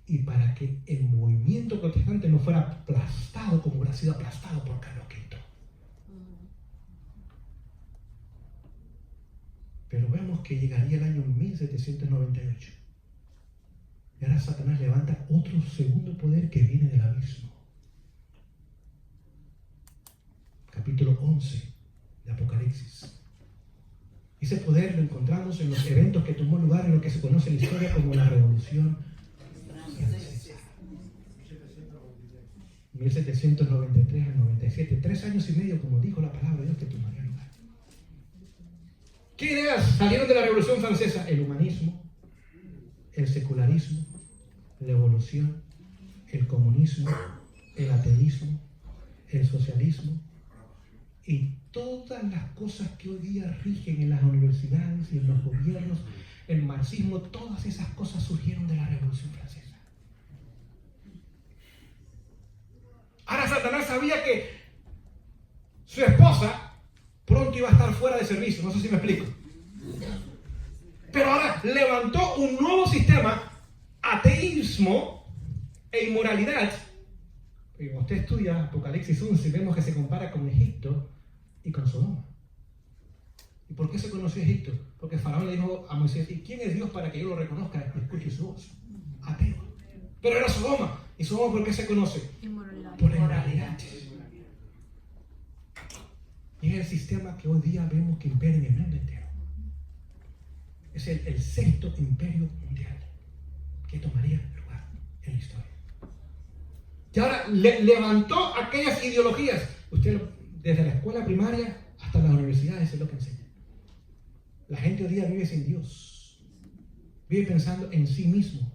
y para que el movimiento protestante no fuera aplastado como hubiera sido aplastado por Carlos V. Pero vemos que llegaría el año 1798. Y ahora Satanás levanta otro segundo poder que viene del abismo. Capítulo 11 de Apocalipsis. Ese poder lo encontramos en los eventos que tomó lugar en lo que se conoce en la historia como la Revolución Francesa. 1793 al 97, 3 años y medio, como dijo la palabra de Dios, que tomaría lugar. ¿Qué ideas salieron de la Revolución Francesa? El humanismo, el secularismo, la evolución, el comunismo, el ateísmo, el socialismo y todas las cosas que hoy día rigen en las universidades y en los gobiernos, el marxismo, todas esas cosas surgieron de la Revolución Francesa. Ahora Satanás sabía que su esposa pronto iba a estar fuera de servicio, no sé si me explico. Pero ahora levantó un nuevo sistema, ateísmo e inmoralidad. Y cuando usted estudia Apocalipsis 11, vemos que se compara con Egipto y con Sodoma. ¿Y por qué se conoció Egipto? Porque Faraón le dijo a Moisés, ¿y quién es Dios para que yo lo reconozca y escuche su voz? Ateo. Pero era Sodoma. ¿Y Sodoma por qué se conoce? Inmoralidad. Por la inmoralidad. Y es el sistema que hoy día vemos que impera en el mundo entero. Es el sexto imperio mundial que tomaría lugar en la historia. Y ahora levantó aquellas ideologías. Usted, desde la escuela primaria hasta las universidades, es lo que enseña. La gente hoy día vive sin Dios. Vive pensando en sí mismo.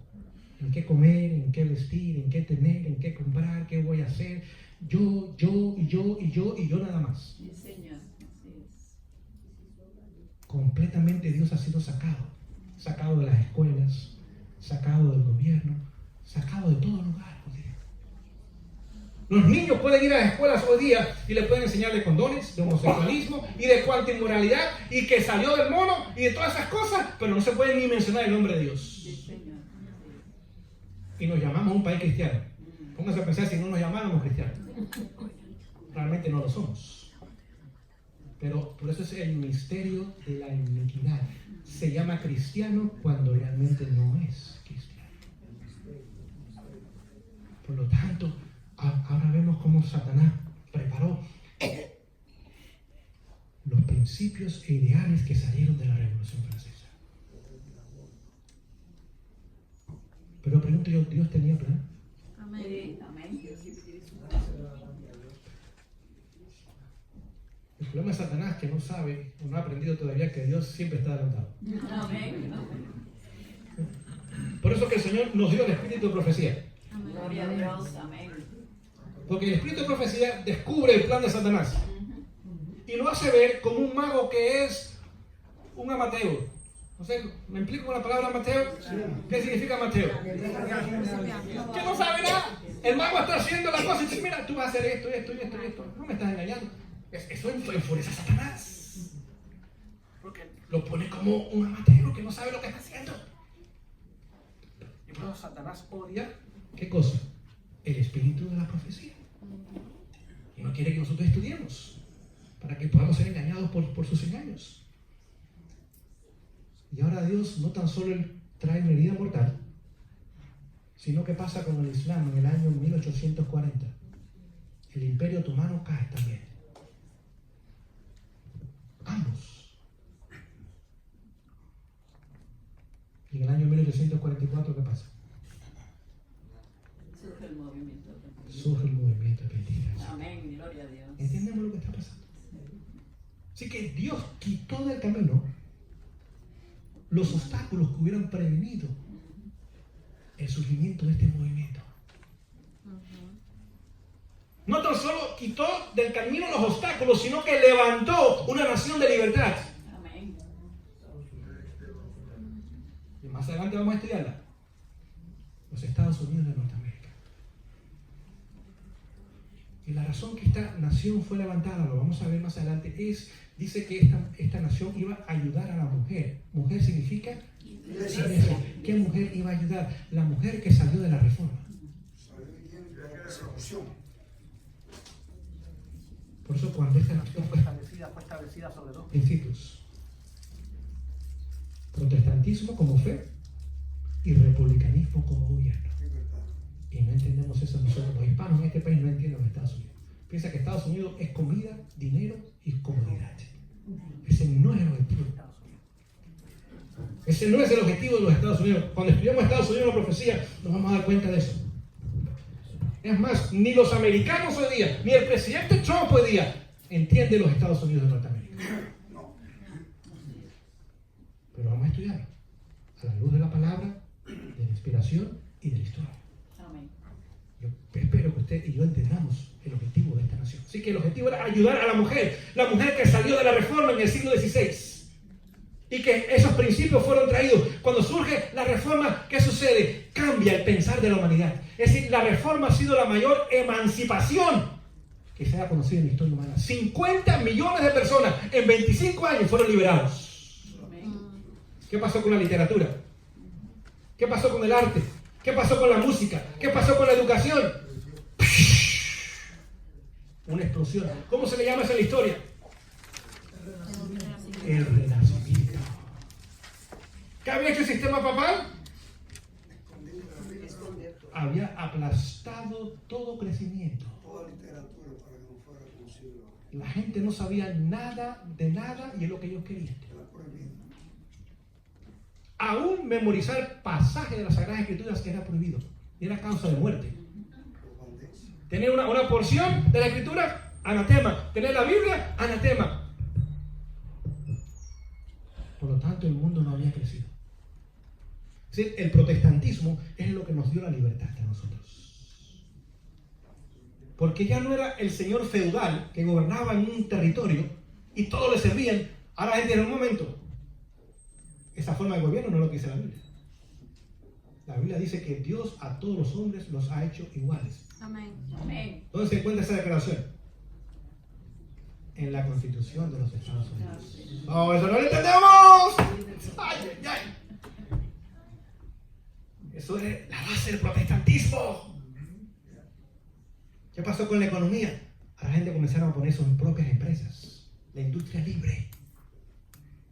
En qué comer, en qué vestir, en qué tener, en qué comprar, qué voy a hacer. Yo nada más. Sí, Señor. Así es. Completamente Dios ha sido sacado de las escuelas, sacado del gobierno, sacado de todo lugar. Los niños pueden ir a las escuelas hoy día y les pueden enseñar de condones, de homosexualismo y de cuanta inmoralidad y que salió del mono y de todas esas cosas, pero no se puede ni mencionar el nombre de Dios. Sí, Señor. Y nos llamamos un país cristiano. Pónganse a pensar si no nos llamáramos cristianos. Realmente no lo somos. Pero por eso es el misterio de la iniquidad. Se llama cristiano cuando realmente no es cristiano. Por lo tanto, ahora vemos cómo Satanás preparó los principios e ideales que salieron de la Revolución Francesa. Pero pregunto yo, ¿Dios tenía plan? Amén. Sí, amén. El problema es Satanás, que no sabe o no ha aprendido todavía que Dios siempre está adelantado. Amén. Por eso que el Señor nos dio el espíritu de profecía. Amén. Gloria a Dios. Amén. Porque el espíritu de profecía descubre el plan de Satanás y lo hace ver como un mago que es un amateur. No sé, ¿me explico con la palabra amateur? ¿Qué significa amateur? Que no sabe nada. El mago está haciendo la cosa y dice, mira, tú vas a hacer esto, esto y esto y esto. No me estás engañando. Eso enfurece a Satanás. Porque lo pone como un amateur que no sabe lo que está haciendo. Y por eso Satanás odia, ¿qué cosa? El espíritu de la profecía. Y no quiere que nosotros estudiemos para que podamos ser engañados por sus engaños. Y ahora Dios no tan solo trae una herida mortal, sino que pasa con el Islam en el año 1840. El Imperio Otomano cae también. Ambos. Y en el año 1844, ¿qué pasa? Surge el movimiento. Surge el movimiento de Pentecostés. Amén. Gloria a Dios. ¿Entendemos lo que está pasando? Así que Dios quitó del camino los obstáculos que hubieran prevenido el surgimiento de este movimiento. No tan solo quitó del camino los obstáculos, sino que levantó una nación de libertad. Amén. Y más adelante vamos a estudiarla. Los Estados Unidos de Norteamérica. Y la razón que esta nación fue levantada, lo vamos a ver más adelante, dice que esta nación iba a ayudar a la mujer. Mujer significa iglesia. ¿Qué mujer iba a ayudar? La mujer que salió de la reforma. Por eso cuando esta nación fue establecida sobre dos principios. Protestantismo como fe y republicanismo como gobierno. Y no entendemos eso nosotros. Los hispanos en este país no entienden los Estados Unidos. Piensa que Estados Unidos es comida, dinero y comodidad. Ese no es el objetivo de Estados Unidos. Ese no es el objetivo de los Estados Unidos. Cuando estudiamos Estados Unidos en la profecía, nos vamos a dar cuenta de eso. Es más, ni los americanos hoy día, ni el presidente Trump hoy día entiende los Estados Unidos de Norteamérica. Pero vamos a estudiarlo a la luz de la palabra, de la inspiración y de la historia. Amén. Yo espero que usted y yo entendamos el objetivo de esta nación. Así que el objetivo era ayudar a la mujer que salió de la reforma en el siglo XVI. Y que esos principios fueron traídos. Cuando surge la reforma, ¿qué sucede? Cambia el pensar de la humanidad. Es decir, la reforma ha sido la mayor emancipación que se haya conocido en la historia humana. 50 millones de personas en 25 años fueron liberados. Amén. ¿Qué pasó con la literatura? ¿Qué pasó con el arte? ¿Qué pasó con la música? ¿Qué pasó con la educación? Una explosión. ¿Cómo se le llama eso en la historia? El Renacimiento. ¿Qué había hecho el sistema papal? Había aplastado todo crecimiento. Toda literatura para que no fuera conocido. La gente no sabía nada de nada y es lo que ellos querían. Era prohibido. Aún memorizar pasajes de las Sagradas Escrituras que era prohibido. Y era causa de muerte. Tener una porción de la Escritura, anatema. Tener la Biblia, anatema. Por lo tanto, el mundo no había crecido. Es decir, el protestantismo es lo que nos dio la libertad a nosotros. Porque ya no era el señor feudal que gobernaba en un territorio y todos le servían. Ahora, gente, en un momento, esa forma de gobierno no es lo que dice la Biblia. La Biblia dice que Dios a todos los hombres los ha hecho iguales. Amén. Amén. ¿Dónde ¿Dónde se encuentra esa declaración? En la Constitución de los Estados Unidos. ¡Oh, eso no lo entendemos! ¡Ay, ay, ay! Eso es la base del protestantismo. ¿Qué pasó con la economía? A la gente comenzaron a poner sus propias empresas. La industria libre.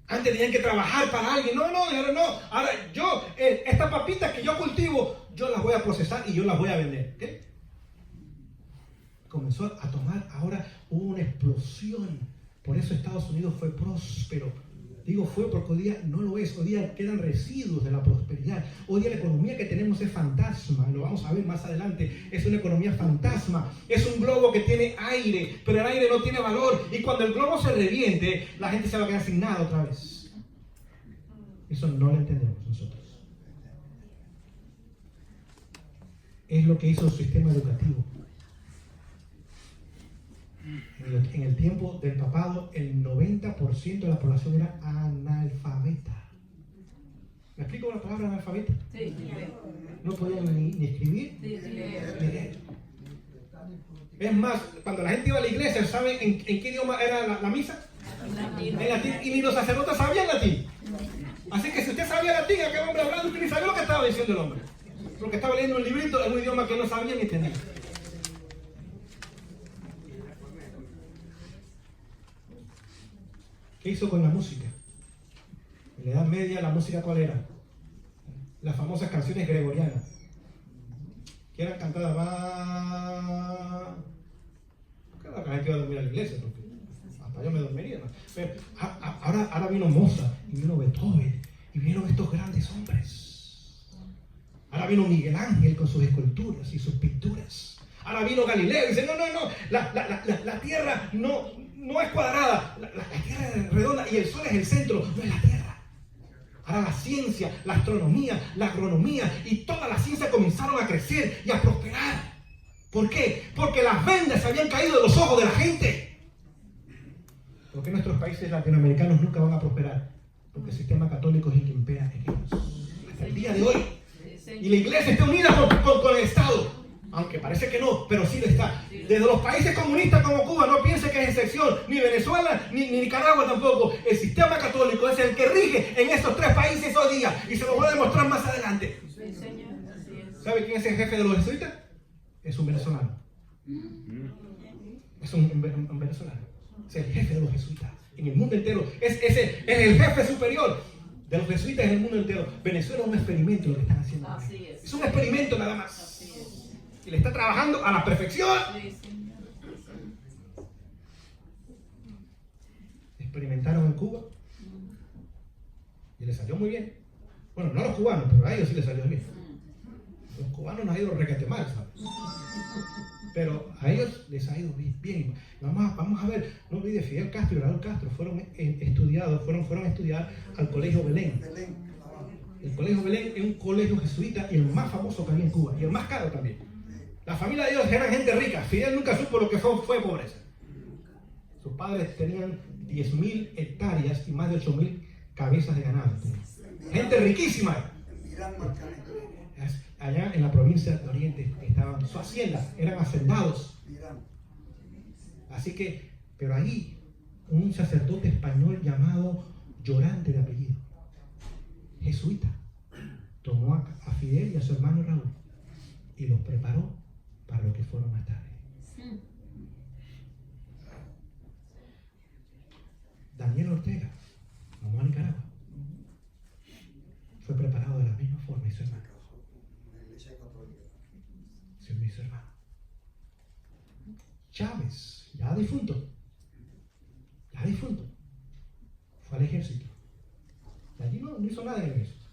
Antes tenían que trabajar para alguien. No, ahora no. Ahora yo, estas papitas que yo cultivo, yo las voy a procesar y yo las voy a vender. ¿Qué? Comenzó a tomar, ahora hubo una explosión. Por eso Estados Unidos fue próspero. Digo fue porque hoy día no lo es. Hoy día quedan residuos de la prosperidad. Hoy día la economía que tenemos es fantasma. Lo vamos a ver más adelante. Es una economía fantasma. Es un globo que tiene aire, pero el aire no tiene valor. Y cuando el globo se reviente, la gente se va a quedar sin nada otra vez. Eso no lo entendemos nosotros. Es lo que hizo el sistema educativo. En el tiempo del papado, el 90% de la población era analfabeta. ¿Me explico la palabra analfabeta? Sí. No podían ni escribir Sí, ni leer. Es más, cuando la gente iba a la iglesia, ¿saben en qué idioma era la misa? En latín. Y ni los sacerdotes sabían latín. Así que si usted sabía latín, aquel hombre hablando, usted ni sabía lo que estaba diciendo el hombre. Porque estaba leyendo un librito en un idioma que no sabía ni entendía. ¿Qué hizo con la música? En la Edad Media, ¿la música cuál era? Las famosas canciones gregorianas. Que eran cantadas más... Claro que la gente iba a dormir a la iglesia, porque hasta yo me dormiría, ¿no? Pero ahora vino Mozart, y vino Beethoven, y vinieron estos grandes hombres. Ahora vino Miguel Ángel con sus esculturas y sus pinturas. Ahora vino Galileo y dice, no, la tierra no es cuadrada, la tierra es redonda y el sol es el centro, no es la tierra. Ahora la ciencia, la astronomía, la agronomía y toda la ciencia comenzaron a crecer y a prosperar. ¿Por qué? Porque las vendas se habían caído de los ojos de la gente. ¿Por qué nuestros países latinoamericanos nunca van a prosperar? Porque el sistema católico es el que impera en ellos. Hasta el día de hoy. Y la iglesia está unida con el Estado. Aunque parece que no, pero sí lo está. Desde los países comunistas como Cuba, no piense que es excepción, ni Venezuela, ni Nicaragua tampoco. El sistema católico es el que rige en esos tres países hoy día. Y se lo voy a demostrar más adelante. ¿Sabe quién es el jefe de los jesuitas? Es un venezolano. Es un venezolano. Es el jefe de los jesuitas. En el mundo entero. Es el jefe superior de los jesuitas en el mundo entero. Venezuela es un experimento lo que están haciendo. Así es. Es un experimento nada más. Así es. Y le está trabajando a la perfección. Sí, señor. Experimentaron en Cuba y les salió muy bien. Bueno, no a los cubanos, pero a ellos sí les salió bien. Los cubanos nos ha ido requete mal, ¿sabes? Pero a ellos les ha ido bien. Vamos a ver, no olvide, Fidel Castro y Raúl Castro fueron a estudiar al Colegio Belén. El Colegio Belén es un colegio jesuita y el más famoso que había en Cuba y el más caro también. La familia de ellos eran gente rica. Fidel nunca supo lo que fue pobreza. Sus padres tenían 10.000 hectáreas y más de 8.000 cabezas de ganado. Gente riquísima. Allá en la provincia de Oriente estaban su hacienda, eran hacendados. Así que, pero ahí un sacerdote español llamado Llorante de apellido, jesuita, tomó a Fidel y a su hermano Raúl y los preparó para lo que fueron más tarde. Daniel Ortega, mamá de Nicaragua, fue preparado de la misma forma y su hermano. Su hermano. Chávez, ya difunto, fue al ejército. Y allí no hizo nada en el ejército.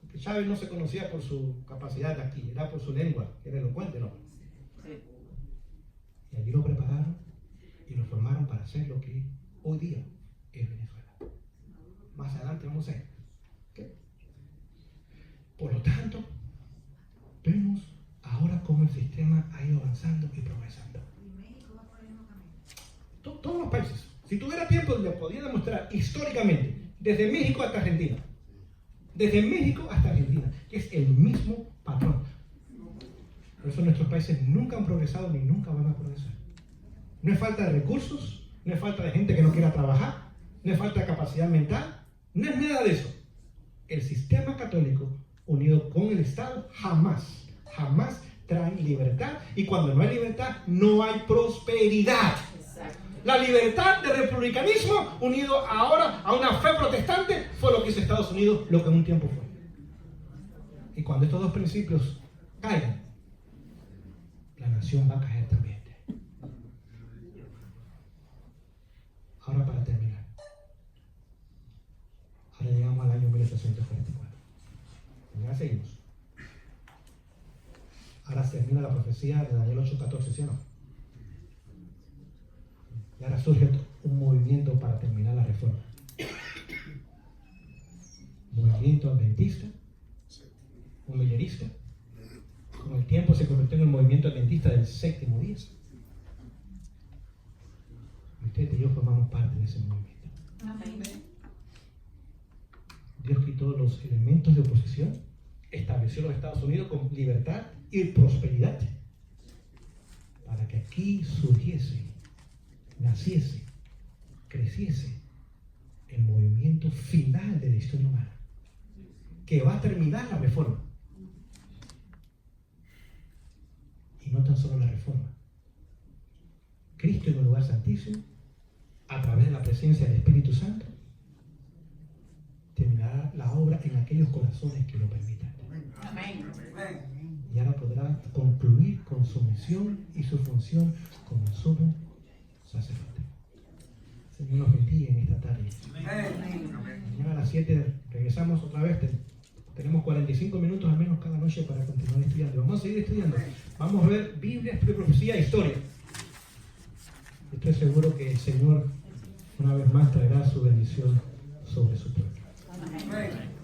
Porque Chávez no se conocía por su capacidad de aquí, era por su lengua, que era elocuente, ¿no? Sí. Y allí lo prepararon y lo formaron para hacer lo que hoy día es Venezuela. Más adelante vamos a ver. ¿Qué? Por lo tanto, vemos ahora cómo el sistema ha ido avanzando y progresando. Todos los países. Si tuviera tiempo, le podría demostrar históricamente, desde México hasta Argentina. Desde México hasta Argentina, que es el mismo patrón. Por eso nuestros países nunca han progresado ni nunca van a progresar. No es falta de recursos, no es falta de gente que no quiera trabajar, no es falta de capacidad mental, no es nada de eso. El sistema católico unido con el Estado jamás traen libertad, y cuando no hay libertad no hay prosperidad. Exacto. La libertad del republicanismo unido ahora a una fe protestante fue lo que hizo Estados Unidos, lo que en un tiempo fue. Y cuando estos dos principios caigan, la nación va a caer también. Ahora, para terminar, ahora llegamos al año 1844. Ya seguimos. Ahora se termina la profecía de Daniel 8:14, ¿sí o no? Y ahora surge un movimiento para terminar la reforma. Movimiento adventista, un millerista. Con el tiempo se convirtió en el movimiento adventista del séptimo día. Y usted y yo formamos parte de ese movimiento. Amén. Dios quitó los elementos de oposición, estableció los Estados Unidos con libertad y prosperidad, para que aquí surgiese, naciese, creciese el movimiento final de la historia humana, que va a terminar la reforma. Y no tan solo la reforma. Cristo en el lugar santísimo, a través de la presencia del Espíritu Santo, terminará la obra en aquellos corazones que lo permitan. Amén. Y ahora podrá concluir con su misión y su función como sumo sacerdote. Señor nos bendiga en esta tarde. Mañana a las 7 regresamos otra vez. Tenemos 45 minutos al menos cada noche para continuar estudiando. Vamos a seguir estudiando. Vamos a ver Biblia, profecía e historia. Estoy seguro que el Señor una vez más traerá su bendición sobre su pueblo. Amén.